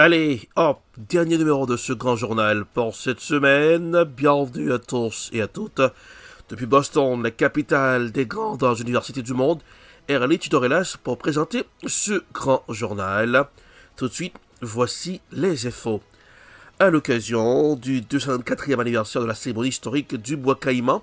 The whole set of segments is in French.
Allez, hop, dernier numéro de ce grand journal pour cette semaine. Bienvenue à tous et à toutes. Depuis Boston, la capitale des grandes universités du monde, Erly Tudorelas pour présenter ce grand journal. Tout de suite, voici les infos. À l'occasion du 204e anniversaire de la cérémonie historique du Bois Caïman,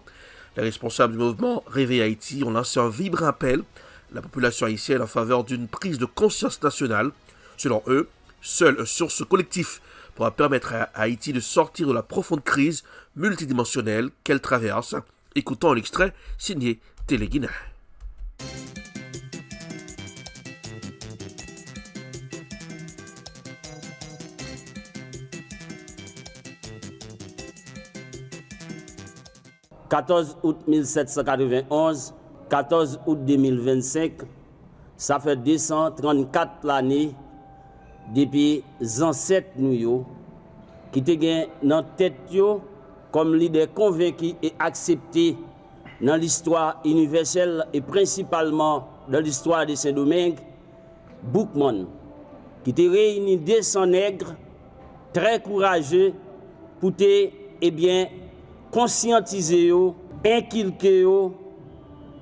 les responsables du mouvement Réveil Haïti ont lancé un vibrant appel à la population haïtienne en faveur d'une prise de conscience nationale. Selon eux, seule une source collective pourra permettre à Haïti de sortir de la profonde crise multidimensionnelle qu'elle traverse. Écoutons un extrait signé Téléguina. « 14 août 1791, 14 août 2025, ça fait 234 l'année depuis ancêtres nous qui te gen dans tête yo comme leader convaincu et accepté dans l'histoire universelle et principalement dans l'histoire de Saint-Domingue, Boukman, qui te réuni 200 nègres très courageux pour te conscientiser yo, inculquer yo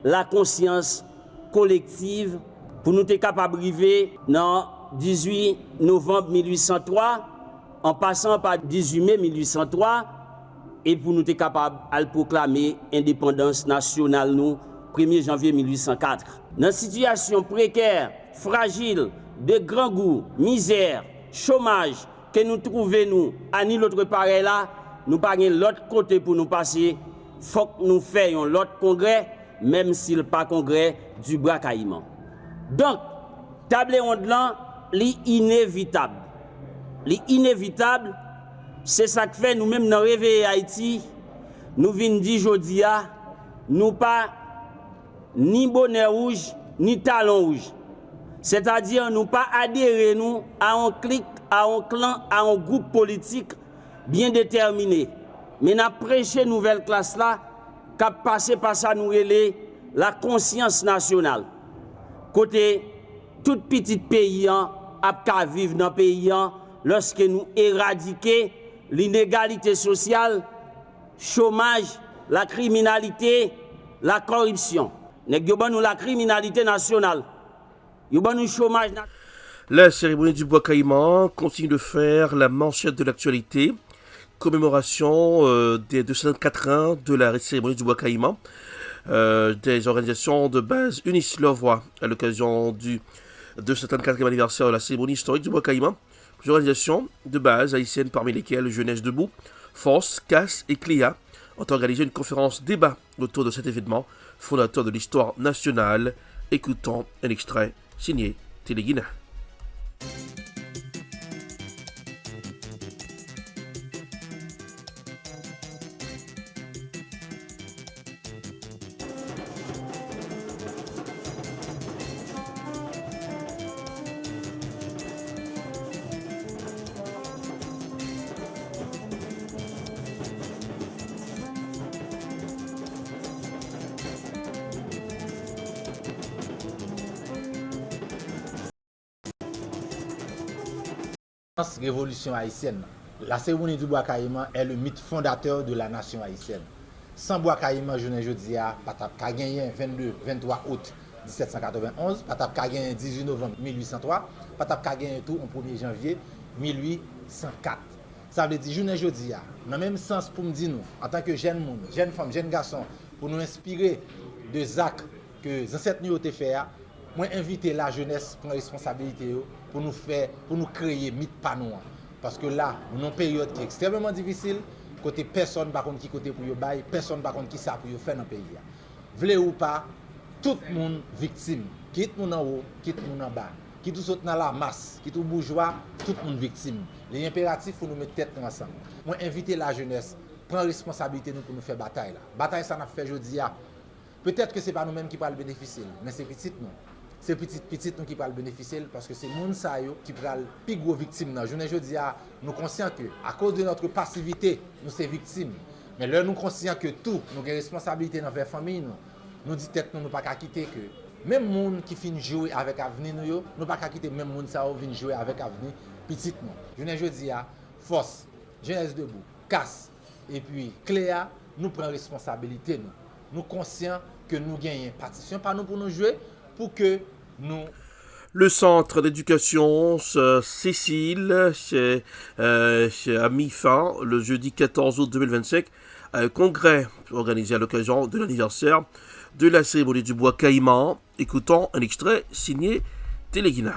la conscience collective pour nous être capables d'arriver dans 18 novembre 1803 en passant par 18 mai 1803 et pour nous être capables de proclamer indépendance nationale nous 1er janvier 1804. Dans une situation précaire, fragile, de grand goût, misère, chômage que nous trouvons nous à ni l'autre pareil là, nous pas l'autre côté pour nous passer. Faut que nous fassions l'autre congrès, même s'il pas congrès du Bois Caïman. Donc, table ronde là, l'inévitable. L'inévitable, c'est ça que fait nous-mêmes dans Réveil Haïti, nous venons dire aujourd'hui, nous pas ni bonnet rouge, ni talon rouge. C'est-à-dire nous pas adhérer nous à un clic, à un clan, à un groupe politique bien déterminé. Mais nous prêché nouvelle classe là, qui a passé par ça nous relais la conscience nationale. Côté tout petit pays à vivre dans le pays lorsque nous éradiquons l'inégalité sociale, chômage, la criminalité, la corruption. Nous avons la criminalité nationale. Nous avons le chômage national. La cérémonie du Bois Caïman continue de faire la manchette de l'actualité. Commémoration des 204 ans de la cérémonie du Bois Caïman. Des organisations de base unissent leur voix à l'occasion du 204e anniversaire de la cérémonie historique du Bois Caïman. Plusieurs organisations de base haïtiennes, parmi lesquelles Jeunesse Debout, Force, CAS et CLIA, ont organisé une conférence débat autour de cet événement fondateur de l'histoire nationale. Écoutons un extrait signé Téléguina. Révolution haïtienne. La cérémonie du Bois Caïman est le mythe fondateur de la nation haïtienne. Sans Bois Caïman, je ne dis pas ta gagné 23 août 1791, pas ta gagné 18 novembre 1803, pas ta gagné tout en 1er janvier 1804. Ça veut dire je ne dis pas, dans le même sens pour me dire nous, en tant que jeune monde, jeune femme, jeune garçon, pour nous inspirer des actes que les ancêtres nous ont fait, moi inviter la jeunesse à prendre responsabilité pour nous créer mythe pas nous. Parce que là, nous avons une période qui est extrêmement difficile, côté personne par contre qui côté pour yo bail, personne par contre qui ça pour yo faire dans le pays. Vle ou pas, tout le monde victime, quitte moun en haut, quitte moun en bas, qui tout saute dans la masse, qui tout bourgeois, tout le monde victime. L'impératif faut nous mettre tête ensemble. Moi inviter la jeunesse, prendre responsabilité nous pour nous faire bataille là. Bataille ça n'a fait aujourd'hui. Peut-être que c'est pas nous-mêmes qui parlent bénéficier, mais c'est petit nous. C'est petit nous qui parle bénéficier parce que c'est moun sa yo qui pral plus gros victime dans journée jodi a nous conscient que à cause de notre passivité nous c'est victime mais là nous conscient que tout nous avons responsabilité dans la famille nous dit tête nous pas qu'à quitter que même moun qui fin jouer avec avenir nous pas qu'à quitter même moun ça vinn jouer avec avenir petit nous. Je dis à force, Jeunesse debout, casse et puis Cléa, nous prenons responsabilité nous. Nous conscients que nous gagnons partition par nous pour nous jouer pour que nous. Le centre d'éducation Cécile a mis fin le jeudi 14 août 2025 à un congrès organisé à l'occasion de l'anniversaire de la cérémonie du bois caïman. Écoutons un extrait signé Téléguina.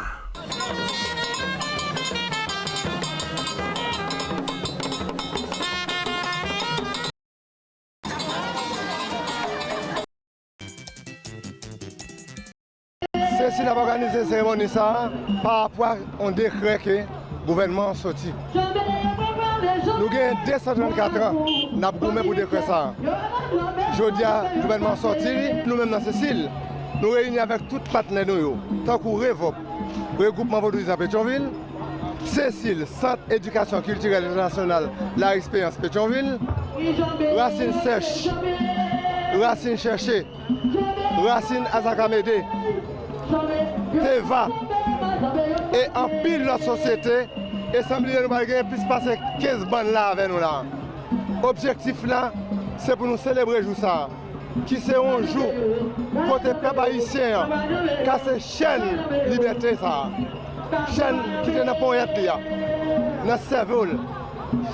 Cécile a organisé cette cérémonie ça, par rapport à un décret que le gouvernement a sorti. Nous avons 234 ans, nous avons gommé pour décret ça. Aujourd'hui, le gouvernement a sorti, nous-mêmes dans Cécile, nous réunis avec tous les partenaires, tant que REVOP, Regroupement Vaudouisant Pétionville, Cécile, Centre Éducation Culturelle Internationale, La Expérience Pétionville, Racine Sèche, Racine Cherché, Racine Azakamédé, Teva et en pile notre société et semble nous va plus passer 15 bandes là avec nous là. Objectif là, c'est pour nous célébrer jour ça, qui c'est un jour côté peuple haïtien, car c'est chaîne liberté ça, chaîne qui est dans le poète là, dans cerveau,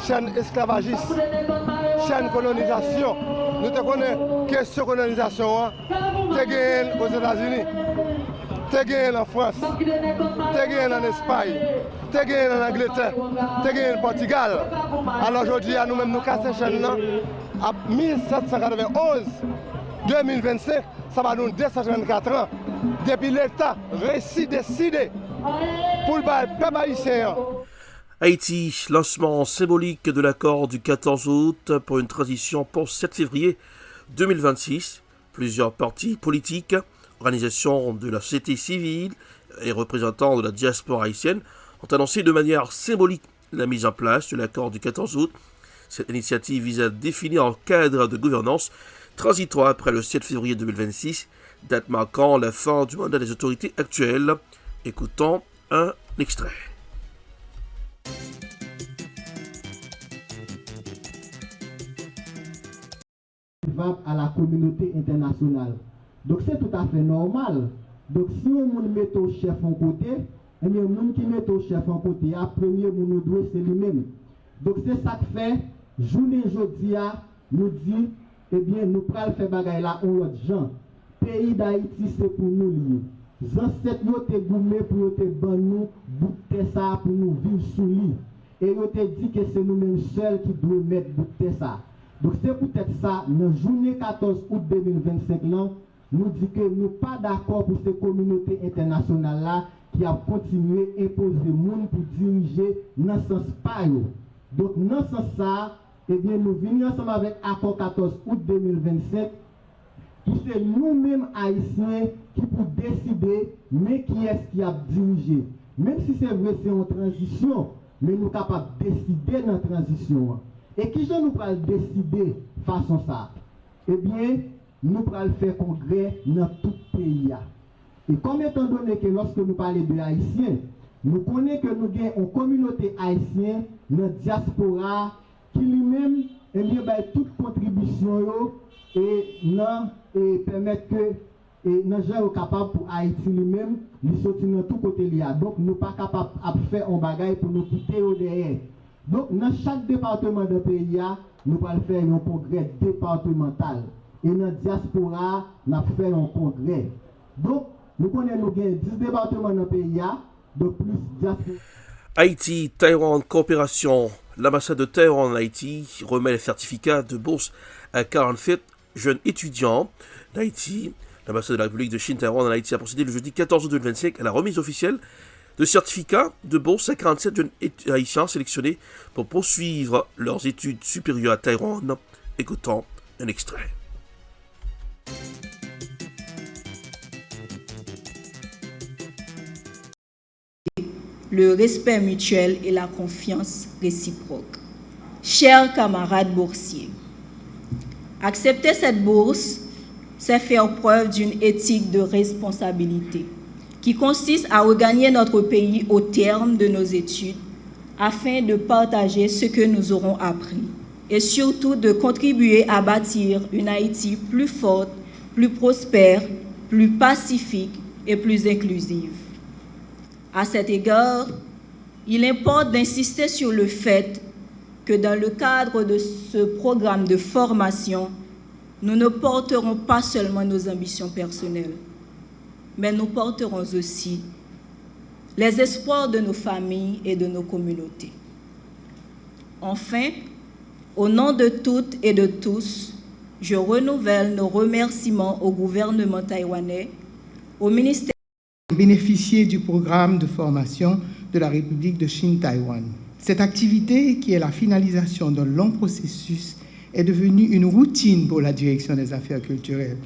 chaîne esclavagiste, chaîne colonisation. Nous te connaissons question colonisation, tu gagnes aux États-Unis. Tu gagnes en France, tu gagnes en Espagne, tu gagnes en Angleterre, tu gagnes en Portugal. Alors aujourd'hui, nous-mêmes, nous cassons chaîne là à 1791, 2025, ça va nous 234 ans. Depuis l'État décidé pour le peuple haïtien. Haïti, lancement symbolique de l'accord du 14 août pour une transition pour 7 février 2026. Plusieurs partis politiques, organisations de la société civile et représentants de la diaspora haïtienne ont annoncé de manière symbolique la mise en place de l'accord du 14 août. Cette initiative vise à définir un cadre de gouvernance transitoire après le 7 février 2026, date marquant la fin du mandat des autorités actuelles. Écoutons un extrait. À la communauté internationale. Donc c'est tout à fait normal. Donc si on met au chef en côté, et bien le monde qui met au chef en côté, à premier nous doit c'est lui-même. Donc c'est ça que fait journée aujourd'hui nous dit eh bien nous pral faire bagaille là on l'autre gens. Pays d'Haïti c'est pour nous lier. Les ancêtres yo te goumé pour te ban nous bout de ça pour nous vivre sous lui. Et yo te dit que c'est nous-mêmes seuls qui doivent mettre bout de ça. Donc c'est peut-être ça, dans la journée 14 août 2025, là, nous dit que nous ne sommes pas d'accord pour cette communauté internationale là qui a continué à imposer le monde pour diriger dans ce sens pas. Donc dans ce sens ça, eh bien, nous venons ensemble avec l'accord 14 août 2025, qui c'est nous-mêmes haïtiens qui pour décider, mais qui est-ce qui a dirigé. Même si c'est vrai c'est en transition, mais nous sommes capables de décider dans la transition. Et qui nous pourrons décider façon ça? Eh bien, nous pourrons faire congrès dans tout le pays. Et comme étant donné que lorsque nous parlons de Haïtiens, nous connaissons que nous avons une communauté haïtienne dans la diaspora qui lui-même eh bien, toute contribution et permettre que nous soyons capables pour Haïti lui-même de sortir dans tout côté. Donc nous ne sommes pas capables de faire un bagage pour nous quitter au derrière. Donc, dans chaque département de pays, nous allons faire un congrès départemental. Et dans la diaspora, nous allons faire un congrès. Donc, nous connaissons 10 départements dans le pays, donc plus diaspora. Haïti, Taïwan, coopération. L'ambassade de Taïwan en Haïti remet les certificats de bourse à 47 jeunes étudiants d'Haïti. L'ambassade de la République de Chine, Taïwan en Haïti a procédé le jeudi 14 août 2025 à la remise officielle de certificats de bourse à 47 jeunes haïtiens sélectionnés pour poursuivre leurs études supérieures à Taïwan. Écoutons un extrait. Le respect mutuel et la confiance réciproque. Chers camarades boursiers, accepter cette bourse, c'est faire preuve d'une éthique de responsabilité qui consiste à regagner notre pays au terme de nos études afin de partager ce que nous aurons appris et surtout de contribuer à bâtir une Haïti plus forte, plus prospère, plus pacifique et plus inclusive. À cet égard, il importe d'insister sur le fait que dans le cadre de ce programme de formation, nous ne porterons pas seulement nos ambitions personnelles, mais nous porterons aussi les espoirs de nos familles et de nos communautés. Enfin, au nom de toutes et de tous, je renouvelle nos remerciements au gouvernement taïwanais, au ministère bénéficier du programme de formation de la République de Chine-Taïwan. Cette activité, qui est la finalisation d'un long processus, est devenue une routine pour la direction des affaires culturelles.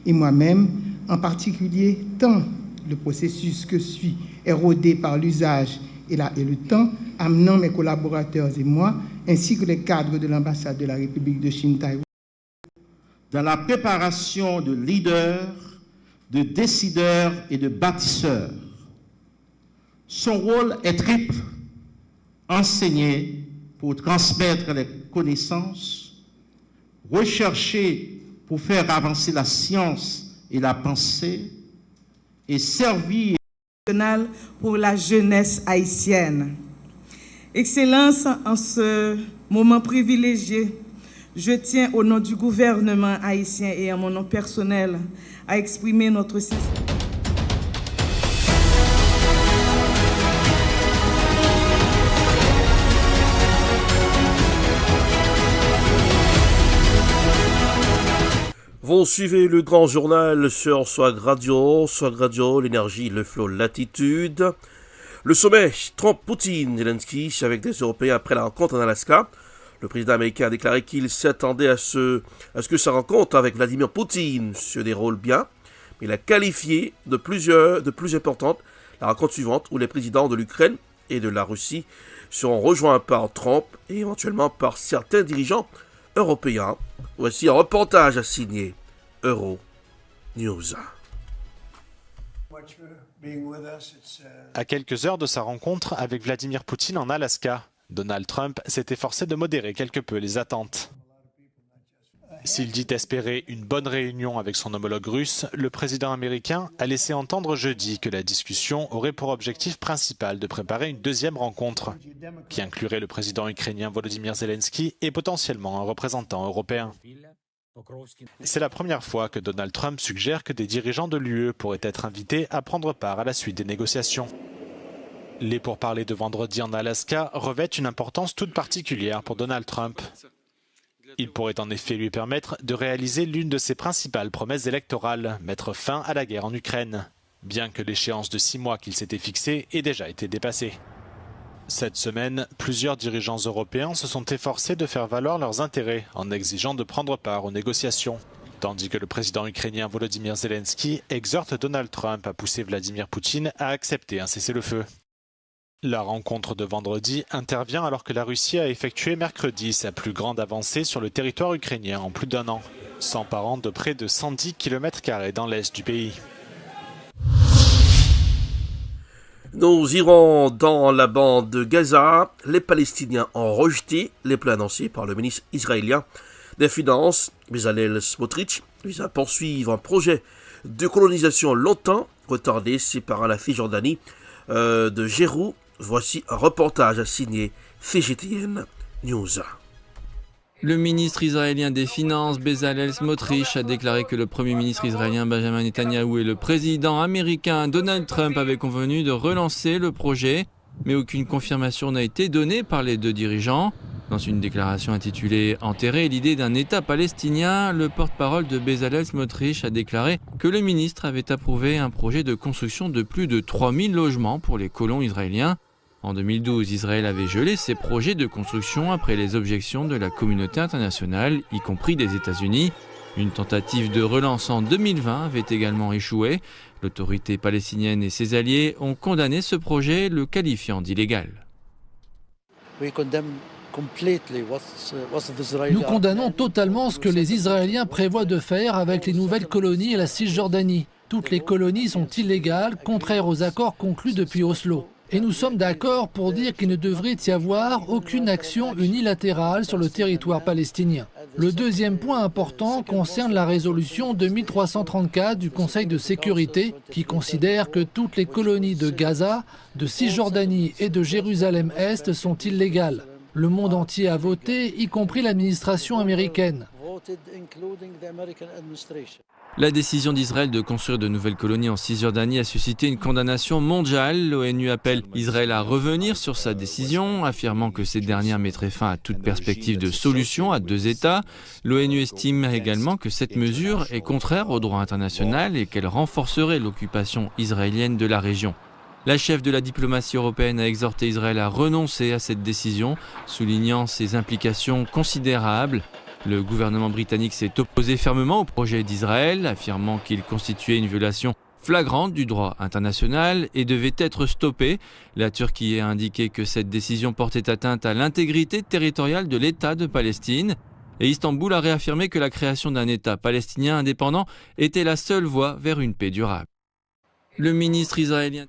Et moi-même, en particulier, tant le processus que suit est rodé par l'usage et le temps, amenant mes collaborateurs et moi, ainsi que les cadres de l'ambassade de la République de Chine-Taïwan. Dans la préparation de leaders, de décideurs et de bâtisseurs. Son rôle est triple: enseigner pour transmettre les connaissances, rechercher pour faire avancer la science et la pensée, et servir pour la jeunesse haïtienne. Excellence, en ce moment privilégié, je tiens au nom du gouvernement haïtien et à mon nom personnel à exprimer notre sincère. Vous suivez le grand journal sur Swag Radio, l'énergie, le flow, l'attitude. Le sommet Trump-Poutine-Zelensky avec des Européens après la rencontre en Alaska. Le président américain a déclaré qu'il s'attendait à ce que sa rencontre avec Vladimir Poutine se déroule bien, mais il a qualifié de plus importante la rencontre suivante où les présidents de l'Ukraine et de la Russie seront rejoints par Trump et éventuellement par certains dirigeants européens. Voici un reportage à signer Euro News. À quelques heures de sa rencontre avec Vladimir Poutine en Alaska, Donald Trump s'est efforcé de modérer quelque peu les attentes. S'il dit espérer une bonne réunion avec son homologue russe, le président américain a laissé entendre jeudi que la discussion aurait pour objectif principal de préparer une deuxième rencontre, qui inclurait le président ukrainien Volodymyr Zelensky et potentiellement un représentant européen. C'est la première fois que Donald Trump suggère que des dirigeants de l'UE pourraient être invités à prendre part à la suite des négociations. Les pourparlers de vendredi en Alaska revêtent une importance toute particulière pour Donald Trump. Il pourrait en effet lui permettre de réaliser l'une de ses principales promesses électorales, mettre fin à la guerre en Ukraine, bien que l'échéance de 6 mois qu'il s'était fixée ait déjà été dépassée. Cette semaine, plusieurs dirigeants européens se sont efforcés de faire valoir leurs intérêts en exigeant de prendre part aux négociations, tandis que le président ukrainien Volodymyr Zelensky exhorte Donald Trump à pousser Vladimir Poutine à accepter un cessez-le-feu. La rencontre de vendredi intervient alors que la Russie a effectué mercredi sa plus grande avancée sur le territoire ukrainien en plus d'1 an, s'emparant de près de 110 km² dans l'est du pays. Nous irons dans la bande de Gaza. Les Palestiniens ont rejeté les plans annoncés par le ministre israélien des Finances, Bezalel Smotrich, visant à poursuivre un projet de colonisation longtemps retardé séparant la Cisjordanie de Jérou. Voici un reportage à signer CGTN News. Le ministre israélien des Finances, Bezalel Smotrich, a déclaré que le premier ministre israélien Benjamin Netanyahou et le président américain Donald Trump avaient convenu de relancer le projet, mais aucune confirmation n'a été donnée par les deux dirigeants. Dans une déclaration intitulée « Enterrer l'idée d'un État palestinien », le porte-parole de Bezalel Smotrich a déclaré que le ministre avait approuvé un projet de construction de plus de 3000 logements pour les colons israéliens. En 2012, Israël avait gelé ses projets de construction après les objections de la communauté internationale, y compris des États-Unis. Une tentative de relance en 2020 avait également échoué. L'autorité palestinienne et ses alliés ont condamné ce projet, le qualifiant d'illégal. Nous condamnons totalement ce que les Israéliens prévoient de faire avec les nouvelles colonies et la Cisjordanie. Toutes les colonies sont illégales, contraires aux accords conclus depuis Oslo. Et nous sommes d'accord pour dire qu'il ne devrait y avoir aucune action unilatérale sur le territoire palestinien. Le deuxième point important concerne la résolution 2334 du Conseil de sécurité qui considère que toutes les colonies de Gaza, de Cisjordanie et de Jérusalem-Est sont illégales. Le monde entier a voté, y compris l'administration américaine. La décision d'Israël de construire de nouvelles colonies en Cisjordanie a suscité une condamnation mondiale. L'ONU appelle Israël à revenir sur sa décision, affirmant que cette dernière mettrait fin à toute perspective de solution à deux États. L'ONU estime également que cette mesure est contraire au droit international et qu'elle renforcerait l'occupation israélienne de la région. La chef de la diplomatie européenne a exhorté Israël à renoncer à cette décision, soulignant ses implications considérables. Le gouvernement britannique s'est opposé fermement au projet d'Israël, affirmant qu'il constituait une violation flagrante du droit international et devait être stoppé. La Turquie a indiqué que cette décision portait atteinte à l'intégrité territoriale de l'État de Palestine. Et Istanbul a réaffirmé que la création d'un État palestinien indépendant était la seule voie vers une paix durable. Le ministre israélien...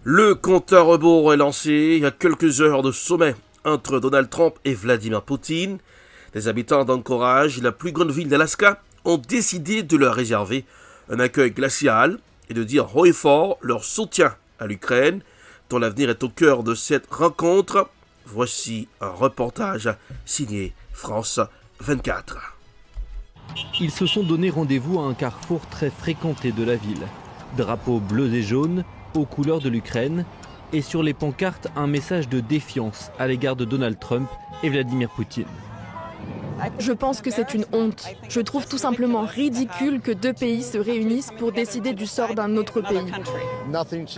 Le compte à rebours est lancé il y a quelques heures de sommet entre Donald Trump et Vladimir Poutine. Les habitants d'Anchorage, la plus grande ville d'Alaska, ont décidé de leur réserver un accueil glacial et de dire haut et fort leur soutien à l'Ukraine, dont l'avenir est au cœur de cette rencontre. Voici un reportage signé France 24. Ils se sont donné rendez-vous à un carrefour très fréquenté de la ville. Drapeaux bleus et jaunes aux couleurs de l'Ukraine et sur les pancartes un message de défiance à l'égard de Donald Trump et Vladimir Poutine. Je pense que c'est une honte. Je trouve tout simplement ridicule que deux pays se réunissent pour décider du sort d'un autre pays.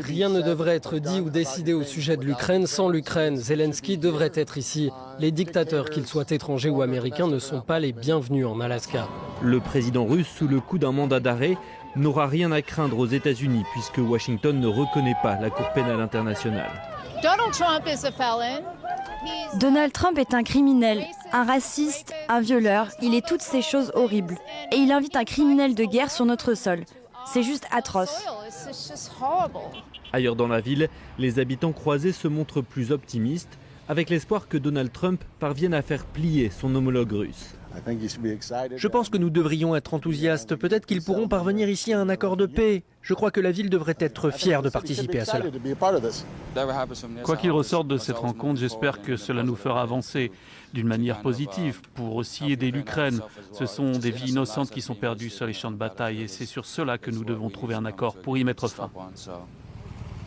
Rien ne devrait être dit ou décidé au sujet de l'Ukraine sans l'Ukraine. Zelensky devrait être ici. Les dictateurs, qu'ils soient étrangers ou américains, ne sont pas les bienvenus en Alaska. Le président russe, sous le coup d'un mandat d'arrêt, n'aura rien à craindre aux États-Unis puisque Washington ne reconnaît pas la Cour pénale internationale. Donald Trump est un criminel, un raciste, un violeur. Il est toutes ces choses horribles. Et il invite un criminel de guerre sur notre sol. C'est juste atroce. Ailleurs dans la ville, les habitants croisés se montrent plus optimistes, avec l'espoir que Donald Trump parvienne à faire plier son homologue russe. Je pense que nous devrions être enthousiastes. Peut-être qu'ils pourront parvenir ici à un accord de paix. Je crois que la ville devrait être fière de participer à cela. Quoi qu'il ressorte de cette rencontre, j'espère que cela nous fera avancer d'une manière positive pour aussi aider l'Ukraine. Ce sont des vies innocentes qui sont perdues sur les champs de bataille et c'est sur cela que nous devons trouver un accord pour y mettre fin.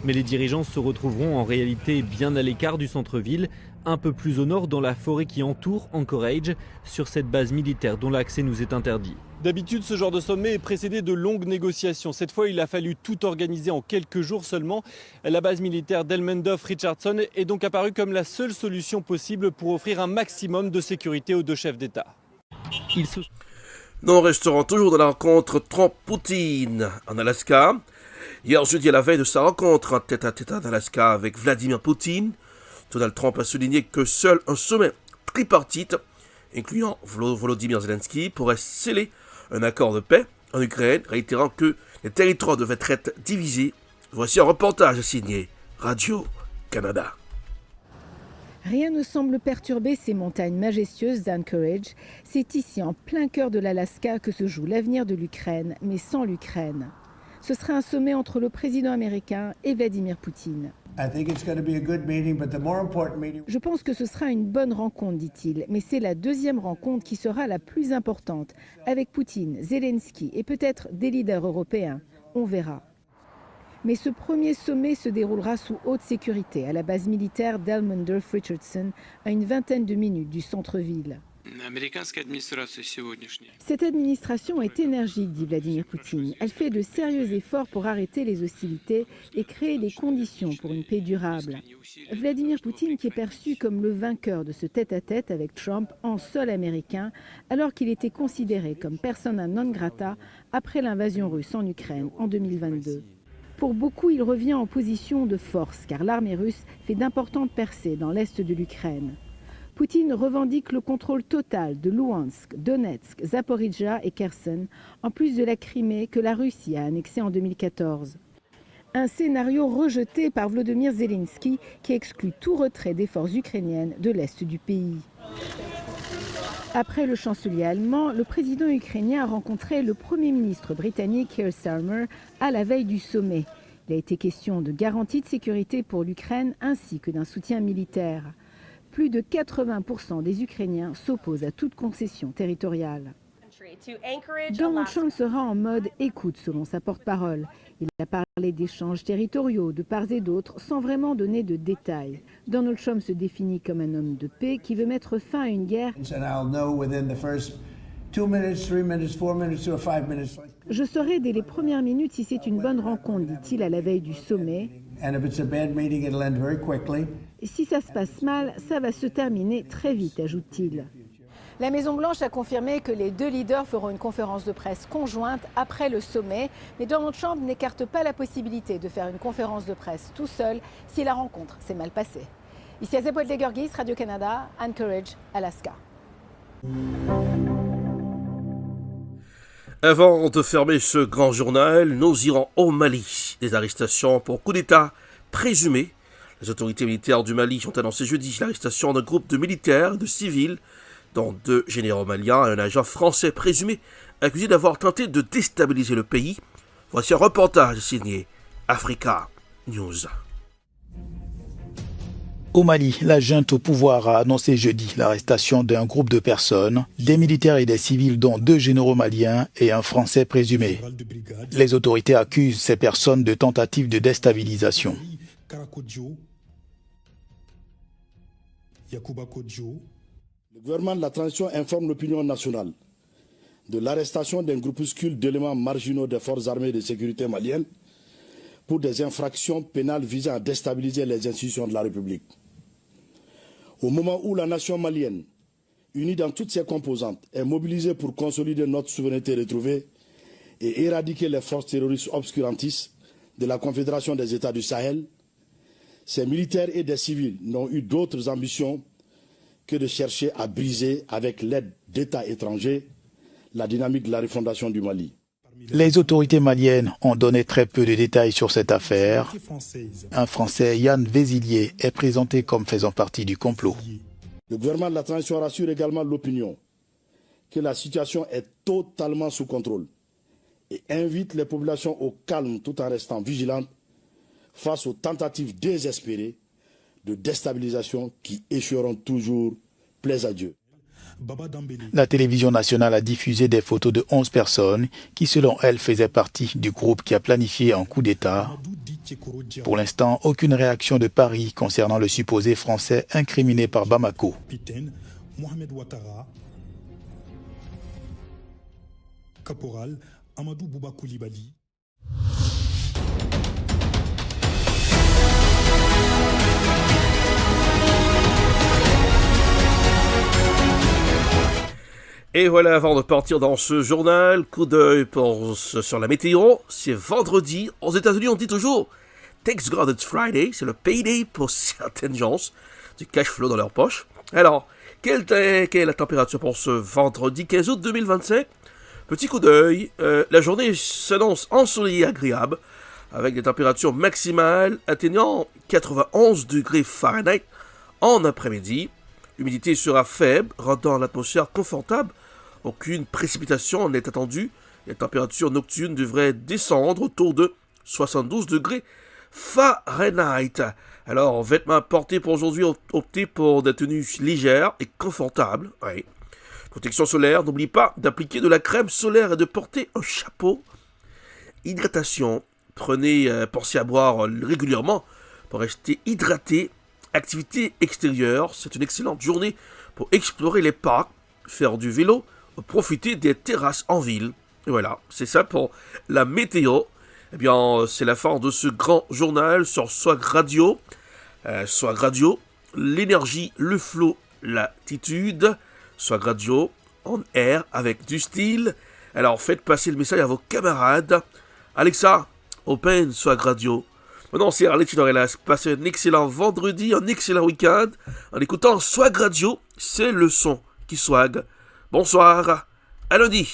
Mais les dirigeants se retrouveront en réalité bien à l'écart du centre-ville, un peu plus au nord dans la forêt qui entoure Anchorage, sur cette base militaire dont l'accès nous est interdit. D'habitude, ce genre de sommet est précédé de longues négociations. Cette fois, il a fallu tout organiser en quelques jours seulement. La base militaire d'Elmendorf-Richardson est donc apparue comme la seule solution possible pour offrir un maximum de sécurité aux deux chefs d'État. Nous resterons toujours dans la rencontre Trump-Poutine en Alaska. Hier jeudi, à la veille de sa rencontre en tête-à-tête en Alaska avec Vladimir Poutine, Donald Trump a souligné que seul un sommet tripartite, incluant Volodymyr Zelensky, pourrait sceller un accord de paix en Ukraine, réitérant que les territoires devaient être divisés. Voici un reportage signé Radio-Canada. Rien ne semble perturber ces montagnes majestueuses d'Anchorage. C'est ici, en plein cœur de l'Alaska, que se joue l'avenir de l'Ukraine, mais sans l'Ukraine. Ce sera un sommet entre le président américain et Vladimir Poutine. Je pense que ce sera une bonne rencontre, dit-il, mais c'est la deuxième rencontre qui sera la plus importante, avec Poutine, Zelensky et peut-être des leaders européens. On verra. Mais ce premier sommet se déroulera sous haute sécurité à la base militaire d'Elmendorf-Richardson, à une vingtaine de minutes du centre-ville. Cette administration est énergique, dit Vladimir Poutine. Elle fait de sérieux efforts pour arrêter les hostilités et créer les conditions pour une paix durable. Vladimir Poutine qui est perçu comme le vainqueur de ce tête-à-tête avec Trump en sol américain, alors qu'il était considéré comme persona non grata après l'invasion russe en Ukraine en 2022. Pour beaucoup, il revient en position de force, car l'armée russe fait d'importantes percées dans l'est de l'Ukraine. Poutine revendique le contrôle total de Louhansk, Donetsk, Zaporijjia et Kherson, en plus de la Crimée que la Russie a annexée en 2014. Un scénario rejeté par Volodymyr Zelensky qui exclut tout retrait des forces ukrainiennes de l'est du pays. Après le chancelier allemand, le président ukrainien a rencontré le Premier ministre britannique Keir Starmer à la veille du sommet. Il a été question de garanties de sécurité pour l'Ukraine ainsi que d'un soutien militaire. Plus de 80% des Ukrainiens s'opposent à toute concession territoriale. Donald Trump sera en mode écoute selon sa porte-parole. Il a parlé d'échanges territoriaux de part et d'autre sans vraiment donner de détails. Donald Trump se définit comme un homme de paix qui veut mettre fin à une guerre. Je saurai dès les premières minutes si c'est une bonne rencontre, dit-il à la veille du sommet. Et si ça se passe mal, ça va se terminer très vite, ajoute-t-il. La Maison-Blanche a confirmé que les deux leaders feront une conférence de presse conjointe après le sommet. Mais Donald Trump n'écarte pas la possibilité de faire une conférence de presse tout seul si la rencontre s'est mal passée. Ici à Zebouet-les-Gurgis, Radio-Canada, Anchorage, Alaska. Avant de fermer ce grand journal, nous irons au Mali. Des arrestations pour coup d'État présumés. Les autorités militaires du Mali ont annoncé jeudi l'arrestation d'un groupe de militaires et de civils, dont 2 généraux maliens et un agent français présumé accusé d'avoir tenté de déstabiliser le pays. Voici un reportage signé Africa News. Au Mali, la junte au pouvoir a annoncé jeudi l'arrestation d'un groupe de personnes, des militaires et des civils dont 2 généraux maliens et un français présumé. Les autorités accusent ces personnes de tentatives de déstabilisation. Le gouvernement de la transition informe l'opinion nationale de l'arrestation d'un groupuscule d'éléments marginaux des forces armées de sécurité maliennes pour des infractions pénales visant à déstabiliser les institutions de la République. Au moment où la nation malienne, unie dans toutes ses composantes, est mobilisée pour consolider notre souveraineté retrouvée et éradiquer les forces terroristes obscurantistes de la Confédération des États du Sahel, ces militaires et des civils n'ont eu d'autres ambitions que de chercher à briser, avec l'aide d'États étrangers, la dynamique de la refondation du Mali. Les autorités maliennes ont donné très peu de détails sur cette affaire. Un Français, Yann Vézilier, est présenté comme faisant partie du complot. Le gouvernement de la transition rassure également l'opinion que la situation est totalement sous contrôle et invite les populations au calme tout en restant vigilantes face aux tentatives désespérées de déstabilisation qui échoueront toujours, plaise à Dieu. La télévision nationale a diffusé des photos de 11 personnes qui, selon elle, faisaient partie du groupe qui a planifié un coup d'État. Pour l'instant, aucune réaction de Paris concernant le supposé français incriminé par Bamako. Caporal Amadou Bouba Koulibaly. Et voilà, avant de partir dans ce journal, coup d'œil sur la météo. C'est vendredi. Aux États-Unis, on dit toujours Thanks God it's Friday. C'est le payday pour certaines gens. Du cash flow dans leur poche. Alors, quelle est la température pour ce vendredi 15 août 2025? Petit coup d'œil. La journée s'annonce ensoleillée et agréable, avec des températures maximales atteignant 91 degrés Fahrenheit en après-midi. L'humidité sera faible, rendant l'atmosphère confortable. Aucune précipitation n'est attendue. Les températures nocturnes devraient descendre autour de 72 degrés Fahrenheit. Alors, vêtements portés pour aujourd'hui, optez pour des tenues légères et confortables. Oui. Protection solaire, n'oublie pas d'appliquer de la crème solaire et de porter un chapeau. Hydratation, pensez à boire régulièrement pour rester hydraté. Activité extérieure, c'est une excellente journée pour explorer les parcs, faire du vélo, profiter des terrasses en ville. Et voilà, c'est ça pour la météo. Eh bien, c'est la fin de ce grand journal sur Swag Radio. Swag Radio, l'énergie, le flow, l'attitude. Swag Radio, on air avec du style. Alors, faites passer le message à vos camarades. Alexa, open Swag Radio. Maintenant, c'est Arlette Dorelas. Passez un excellent vendredi, un excellent week-end en écoutant Swag Radio. C'est le son qui swag. Bonsoir, à lundi.